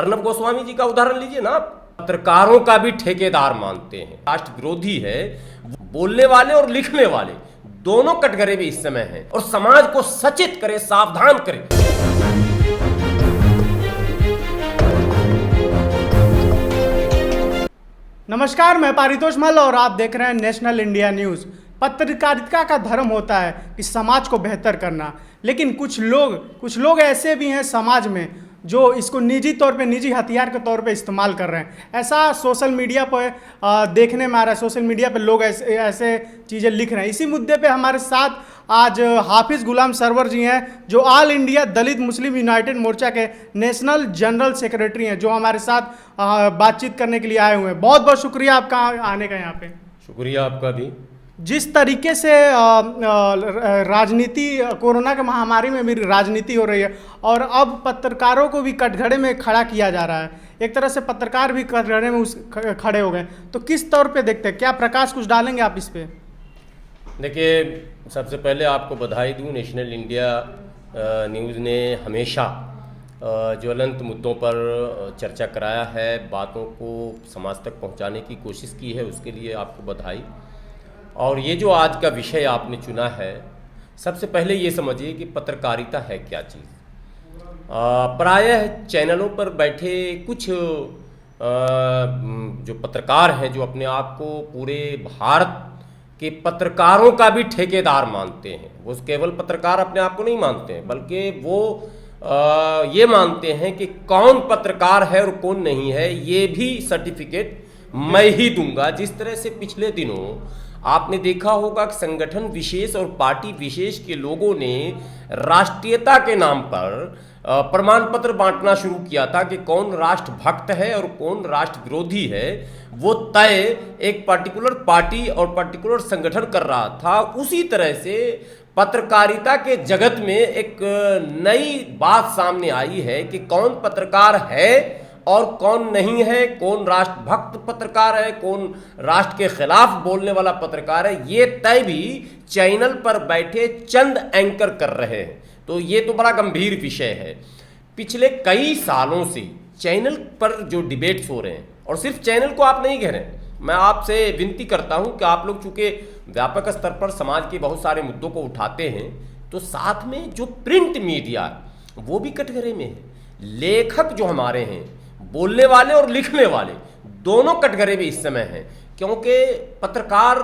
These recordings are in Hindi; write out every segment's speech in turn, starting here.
अर्नब गोस्वामी जी का उदाहरण लीजिए ना। पत्रकारों का भी ठेकेदार मानते हैं, राष्ट्र विरोधी है। बोलने वाले और लिखने वाले दोनों कटघरे में इस समय हैं और समाज को सचेत करे, सावधान करे। नमस्कार, मैं पारितोष मल और आप देख रहे हैं नेशनल इंडिया न्यूज़। पत्रकारिता का धर्म होता है कि समाज को बेहतर करना, लेकिन कुछ लोग ऐसे भी हैं समाज में जो इसको निजी तौर पे, निजी हथियार के तौर पे इस्तेमाल कर रहे हैं। ऐसा सोशल मीडिया पर देखने में आ रहा है। सोशल मीडिया पे लोग ऐसे चीज़ें लिख रहे हैं। इसी मुद्दे पे हमारे साथ आज हाफिज़ गुलाम सरवर जी हैं, जो ऑल इंडिया दलित मुस्लिम यूनाइटेड मोर्चा के नेशनल जनरल सेक्रेटरी हैं, जो हमारे साथ बातचीत करने के लिए आए हुए हैं। बहुत बहुत शुक्रिया आपका आने का यहाँ पे। शुक्रिया आपका भी। जिस तरीके से राजनीति, कोरोना के महामारी में भी राजनीति हो रही है और अब पत्रकारों को भी कटघरे में खड़ा किया जा रहा है, एक तरह से पत्रकार भी कटघरे में खड़े हो गए, तो किस तौर पे देखते हैं? क्या प्रकाश कुछ डालेंगे आप इस पे? देखिए, सबसे पहले आपको बधाई दूं। नेशनल इंडिया न्यूज़ ने हमेशा ज्वलंत मुद्दों पर चर्चा कराया है, बातों को समाज तक पहुंचाने की कोशिश की है, उसके लिए आपको बधाई। और ये जो आज का विषय आपने चुना है, सबसे पहले ये समझिए कि पत्रकारिता है क्या चीज़। प्रायः चैनलों पर बैठे कुछ जो पत्रकार हैं, जो अपने आप को पूरे भारत के पत्रकारों का भी ठेकेदार मानते हैं। वो केवल पत्रकार अपने आप को नहीं मानते हैं, बल्कि वो ये मानते हैं कि कौन पत्रकार है और कौन नहीं है, ये भी सर्टिफिकेट मैं ही दूंगा। जिस तरह से पिछले दिनों आपने देखा होगा कि संगठन विशेष और पार्टी विशेष के लोगों ने राष्ट्रीयता के नाम पर प्रमाण पत्र बांटना शुरू किया था कि कौन राष्ट्रभक्त है और कौन राष्ट्र विरोधी है, वो तय एक पर्टिकुलर पार्टी और पर्टिकुलर संगठन कर रहा था। उसी तरह से पत्रकारिता के जगत में एक नई बात सामने आई है कि कौन पत्रकार है और कौन नहीं है, कौन राष्ट्रभक्त पत्रकार है, कौन राष्ट्र के खिलाफ बोलने वाला पत्रकार है। ये तय भी चैनल पर बैठे चंद एंकर कर रहे हैं। तो ये तो बड़ा गंभीर विषय है। पिछले कई सालों से चैनल पर जो डिबेट्स हो रहे हैं, और सिर्फ चैनल को आप नहीं कह रहे हैं, मैं आपसे विनती करता हूं कि आप लोग चूंकि व्यापक स्तर पर समाज के बहुत सारे मुद्दों को उठाते हैं, तो साथ में जो प्रिंट मीडिया वो भी कटघरे में है। लेखक जो हमारे हैं, बोलने वाले और लिखने वाले दोनों कटघरे में इस समय हैं। क्योंकि पत्रकार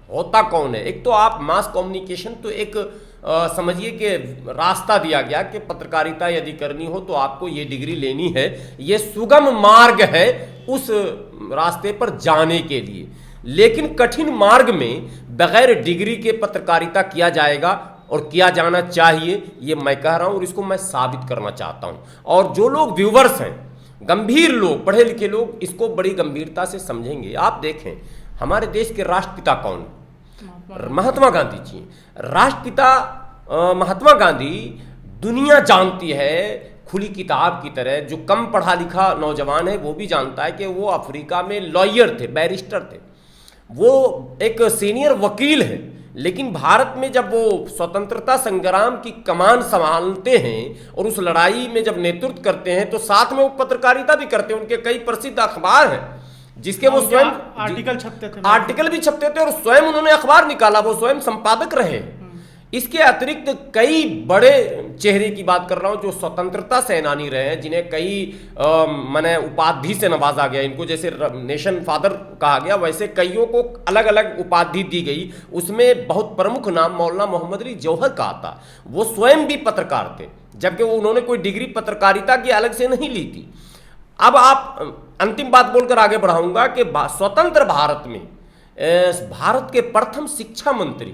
होता कौन है? एक तो आप मास कम्युनिकेशन, तो एक समझिए कि रास्ता दिया गया कि पत्रकारिता यदि करनी हो तो आपको ये डिग्री लेनी है, ये सुगम मार्ग है उस रास्ते पर जाने के लिए। लेकिन कठिन मार्ग में बगैर डिग्री के पत्रकारिता किया जाएगा और किया जाना चाहिए, ये मैं कह रहा हूं और इसको मैं साबित करना चाहता हूं। और जो लोग व्यूवर्स हैं, गंभीर लोग, पढ़े लिखे लोग, इसको बड़ी गंभीरता से समझेंगे। आप देखें, हमारे देश के राष्ट्रपिता कौन है? महात्मा गांधी जी। राष्ट्रपिता महात्मा गांधी दुनिया जानती है खुली किताब की तरह। जो कम पढ़ा लिखा नौजवान है वो भी जानता है कि वो अफ्रीका में लॉयर थे, बैरिस्टर थे, वो एक सीनियर वकील है। लेकिन भारत में जब वो स्वतंत्रता संग्राम की कमान संभालते हैं और उस लड़ाई में जब नेतृत्व करते हैं, तो साथ में वो पत्रकारिता भी करते हैं। उनके कई प्रसिद्ध अखबार हैं जिसके वो स्वयं आर्टिकल भी छपते थे और स्वयं उन्होंने अखबार निकाला, वो स्वयं संपादक रहे। इसके अतिरिक्त कई बड़े चेहरे की बात कर रहा हूं जो स्वतंत्रता सेनानी रहे हैं, जिन्हें कई माने उपाधि से नवाजा गया। इनको जैसे नेशन फादर कहा गया, वैसे कईयों को अलग अलग उपाधि दी गई। उसमें बहुत प्रमुख नाम मौलाना मोहम्मद अली जौहर का आता। वो स्वयं भी पत्रकार थे, जबकि वो उन्होंने कोई डिग्री पत्रकारिता की अलग से नहीं ली थी। अब आप अंतिम बात बोलकर आगे बढ़ाऊंगा कि स्वतंत्र भारत में भारत के प्रथम शिक्षा मंत्री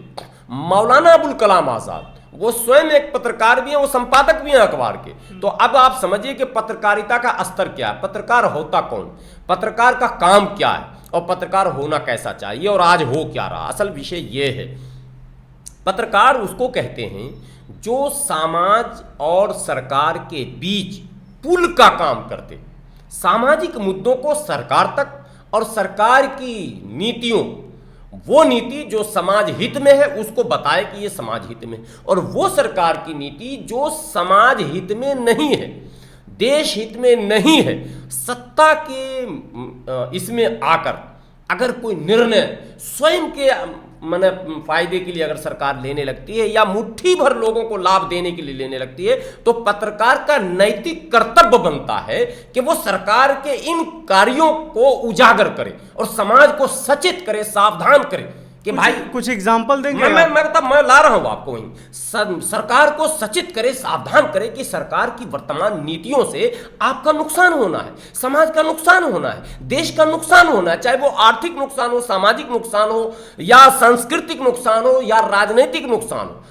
मौलाना अबुल कलाम आजाद, वो स्वयं एक पत्रकार भी हैं, वो संपादक भी हैं अखबार के। तो अब आप समझिए कि पत्रकारिता का स्तर क्या है, पत्रकार होता कौन, पत्रकार का काम क्या है और पत्रकार होना कैसा चाहिए और आज हो क्या रहा। असल विषय ये है, पत्रकार उसको कहते हैं जो समाज और सरकार के बीच पुल का काम करते, सामाजिक मुद्दों को सरकार तक और सरकार की नीतियों, वो नीति जो समाज हित में है उसको बताए कि ये समाज हित में, और वो सरकार की नीति जो समाज हित में नहीं है, देश हित में नहीं है, सत्ता के इसमें आकर अगर कोई निर्णय स्वयं के माने फायदे के लिए अगर सरकार लेने लगती है या मुट्ठी भर लोगों को लाभ देने के लिए लेने लगती है, तो पत्रकार का नैतिक कर्तव्य बनता है कि वो सरकार के इन कार्यों को उजागर करे और समाज को सचेत करे, सावधान करे कि भाई कुछ एग्जांपल देंगे। मैं ला रहा हूं आपको वहीं सरकार को सचेत करे, सावधान करे कि सरकार की वर्तमान नीतियों से आपका नुकसान होना है, समाज का नुकसान होना है, देश का नुकसान होना है, चाहे वो आर्थिक नुकसान हो, सामाजिक नुकसान हो या सांस्कृतिक नुकसान हो या राजनीतिक नुकसान हो,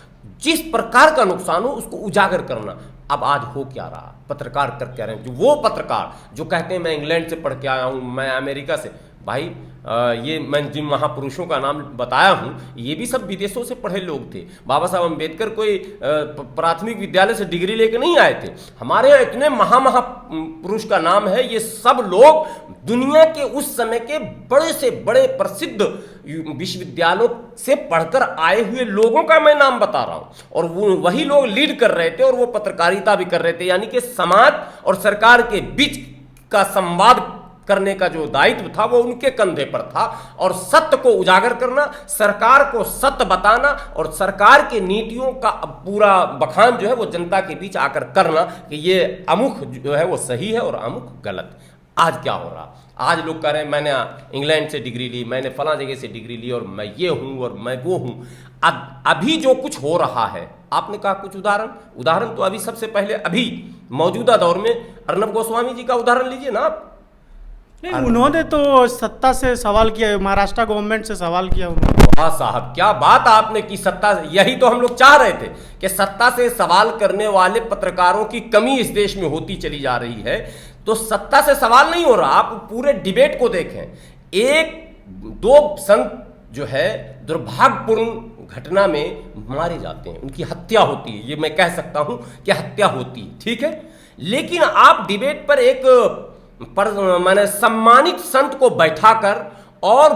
जिस प्रकार का नुकसान हो उसको उजागर करना। अब आज हो क्या रहा, पत्रकार कर क्या रहे हैं, वो पत्रकार जो कहते हैं मैं इंग्लैंड से पढ़ के आया हूं, मैं अमेरिका से, भाई ये मैं जिन महापुरुषों का नाम बताया हूं ये भी सब विदेशों से पढ़े लोग थे। बाबा साहब अम्बेडकर कोई प्राथमिक विद्यालय से डिग्री लेके नहीं आए थे। हमारे यहाँ इतने महापुरुष का नाम है, ये सब लोग दुनिया के उस समय के बड़े से बड़े प्रसिद्ध विश्वविद्यालयों से पढ़कर आए हुए लोगों का मैं नाम बता रहा हूं, और वो वही लोग लीड कर रहे थे और वो पत्रकारिता भी कर रहे थे, यानी कि समाज और सरकार के बीच का संवाद करने का जो दायित्व था वो उनके कंधे पर था, और सत्य को उजागर करना, सरकार को सत्य बताना और सरकार की नीतियों का पूरा बखान जो है वो जनता के बीच आकर करना कि ये अमुख जो है वो सही है और अमुख गलत। आज क्या हो रहा, आज लोग कह रहे हैं मैंने इंग्लैंड से डिग्री ली, मैंने फला जगह से डिग्री ली और मैं ये हूं और मैं वो हूं। अभी जो कुछ हो रहा है, आपने कहा कुछ उदाहरण तो अभी सबसे पहले अभी मौजूदा दौर में अर्नब गोस्वामी जी का उदाहरण लीजिए ना आप। नहीं, उन्होंने तो सत्ता से सवाल किया, महाराष्ट्र गवर्नमेंट से सवाल किया उन्होंने। वाह साहब, क्या बात आपने की, सत्ता, यही तो हम लोग चाह रहे थे कि सत्ता से सवाल करने वाले पत्रकारों की कमी इस देश में होती चली जा रही है। तो सत्ता से सवाल नहीं हो रहा, आप पूरे डिबेट को देखें, एक दो संत जो है दुर्भाग्यपूर्ण घटना में मारे जाते हैं, उनकी हत्या होती है, ये मैं कह सकता हूं कि हत्या होती है, ठीक है। लेकिन आप डिबेट पर एक माने सम्मानित संत को बैठाकर और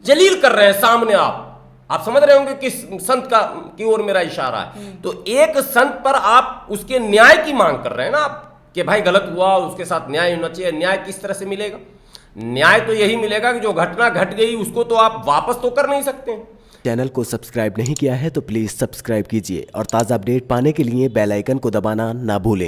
जलील कर रहे हैं सामने। आप समझ रहे होंगे किस संत का की ओर मेरा इशारा है। तो एक संत पर आप उसके न्याय की मांग कर रहे हैं ना आप, कि भाई गलत हुआ, उसके साथ न्याय होना चाहिए। न्याय किस तरह से मिलेगा? न्याय तो यही मिलेगा कि जो घटना घट गई उसको तो आप वापस तो कर नहीं सकते। चैनल को सब्सक्राइब नहीं किया है तो प्लीज सब्सक्राइब कीजिए और ताज़ा अपडेट पाने के लिए बेल आइकन को दबाना ना भूलें।